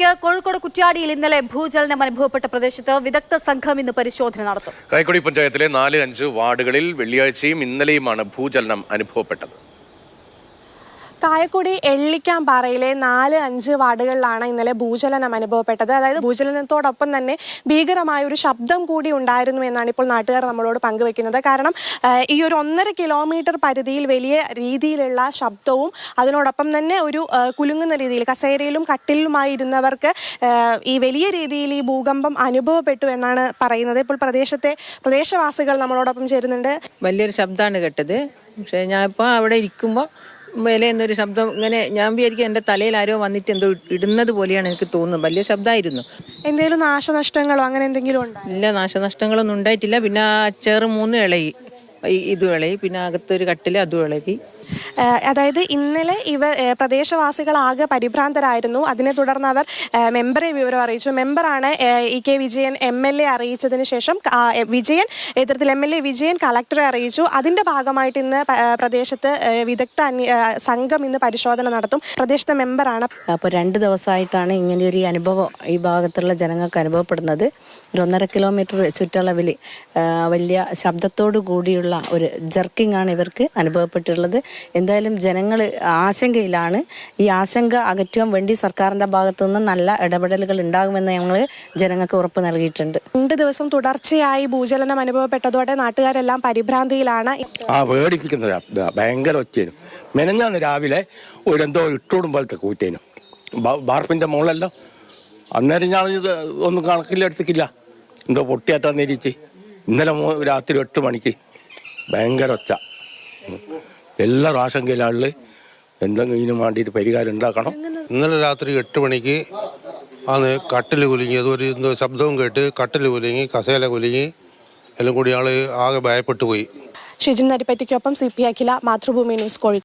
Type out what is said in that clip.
കോഴിക്കോട് കുറ്റ്യാടിയിൽ ഇന്നലെ ഭൂചലനം അനുഭവപ്പെട്ട പ്രദേശത്ത് വിദഗ്ധ സംഘം ഇന്ന് പരിശോധന നടത്തും. കായക്കൊടി പഞ്ചായത്തിലെ 4-5 വാർഡുകളിൽ വെള്ളിയാഴ്ചയും ഇന്നലെയുമാണ് ഭൂചലനം അനുഭവപ്പെട്ടത്. കായക്കൊടി എള്ളിക്കാംപാറയിലെ 4-5 വാർഡുകളിലാണ് ഇന്നലെ ഭൂചലനം അനുഭവപ്പെട്ടത്. അതായത് ഭൂചലനത്തോടൊപ്പം തന്നെ ഭീകരമായ ഒരു ശബ്ദം കൂടി ഉണ്ടായിരുന്നു എന്നാണ് ഇപ്പോൾ നാട്ടുകാർ നമ്മളോട് പങ്കുവെക്കുന്നത്. കാരണം ഈ ഒരു 1.5 കിലോമീറ്റർ പരിധിയിൽ വലിയ രീതിയിലുള്ള ശബ്ദവും അതിനോടൊപ്പം തന്നെ ഒരു കുലുങ്ങുന്ന രീതിയിൽ കസേരയിലും കട്ടിലുമായി ഇരുന്നവർക്ക് ഈ വലിയ രീതിയിൽ ഈ ഭൂകമ്പം അനുഭവപ്പെട്ടു എന്നാണ് പറയുന്നത്. ഇപ്പോൾ പ്രദേശവാസികൾ നമ്മളോടൊപ്പം ചേരുന്നുണ്ട്. വലിയൊരു ശബ്ദമാണ് കേട്ടത്. പക്ഷേ ഞാൻ ഇപ്പോൾ അവിടെ ഇരിക്കുമ്പോൾ മേലെ എന്നൊരു ശബ്ദം ഇങ്ങനെ ഞാൻ വിചാരിക്കും എൻ്റെ തലയിൽ ആരോ വന്നിട്ട് എന്തോ ഇടുന്നത് പോലെയാണ് എനിക്ക് തോന്നുന്നത്. വലിയ ശബ്ദമായിരുന്നു. എന്തെങ്കിലും നാശനഷ്ടങ്ങളോ അങ്ങനെ എന്തെങ്കിലും ഉണ്ടോ? ഇല്ല, നാശനഷ്ടങ്ങളൊന്നും ഉണ്ടായിട്ടില്ല. പിന്നെ ആ ചെറു 3 ഇളകി, ഇതും ഇളകി, പിന്നെ അകത്തൊരു കട്ടില് അതും ഇളകി. അതായത് ഇന്നലെ പ്രദേശവാസികളാകെ പരിഭ്രാന്തരായിരുന്നു. അതിനെ തുടർന്ന് അവർ മെമ്പറെ വിവരം അറിയിച്ചു. മെമ്പറാണ് EK വിജയൻ MLA അറിയിച്ചതിന് ശേഷം MLA വിജയൻ കളക്ടറെ അറിയിച്ചു. അതിന്റെ ഭാഗമായിട്ട് ഇന്ന് പ്രദേശത്ത് വിദഗ്ധ സംഘം ഇന്ന് പരിശോധന നടത്തും. പ്രദേശത്തെ മെമ്പറാണ്. അപ്പോൾ 2 ദിവസമായിട്ടാണ് ഇങ്ങനെയൊരു അനുഭവം ഈ ഭാഗത്തുള്ള ജനങ്ങൾക്ക് അനുഭവപ്പെടുന്നത്. ഒരു 1.5 കിലോമീറ്റർ ചുറ്റളവിൽ വലിയ ശബ്ദത്തോടു കൂടിയുള്ള ഒരു ജർക്കിംഗ് ആണ് ഇവർക്ക് അനുഭവപ്പെട്ടിട്ടുള്ളത്. എന്തായാലും ജനങ്ങൾ ആശങ്കയിലാണ്. ഈ ആശങ്ക അകറ്റുവാൻ വേണ്ടി സർക്കാരിൻ്റെ ഭാഗത്തു നിന്ന് നല്ല ഇടപെടലുകൾ ഉണ്ടാകുമെന്ന് ഞങ്ങൾ ജനങ്ങൾക്ക് ഉറപ്പ് നൽകിയിട്ടുണ്ട്. 2 ദിവസം തുടർച്ചയായി ഭൂചലനം അനുഭവപ്പെട്ടതോടെ നാട്ടുകാരെല്ലാം പരിഭ്രാന്തിയിലാണ്. പേടിപ്പിക്കുന്ന ഭയങ്കര ഒച്ചേനും. മെനഞ്ഞാന്ന് രാവിലെ എന്തോ ഇട്ടോടും പോലത്തെ കൂറ്റേനും ബാർപ്പിൻ്റെ മുകളല്ലോ. അന്നേരം ഞാനിത് ഒന്നും കണക്കിലെടുത്തിക്കില്ല. എന്തോ പൊട്ടിയാറ്റാന്നിരിച്ച് ഇന്നലെ രാത്രി 8 മണിക്ക് ഭയങ്കര ഒച്ച. എല്ലാവരും ആശങ്കയിലാളിൽ എന്തെങ്കിലും ഇതിന് വേണ്ടിയിട്ട് പരിഹാരം ഉണ്ടാക്കണം. ഇന്നലെ രാത്രി 8 മണിക്ക് ആണ് കട്ടിൽ കുലുങ്ങി. അതൊരു എന്തോ ശബ്ദവും കേട്ട് കട്ടിൽ കുലുങ്ങി, കസേല കുലുങ്ങി, എല്ലാം കൂടി ആള് ആകെ ഭയപ്പെട്ടു പോയി. ഷിജിൻ നരിപ്പറ്റിക്കൊപ്പം CP അഖില, മാതൃഭൂമി ന്യൂസ്, കോഴിക്കോട്.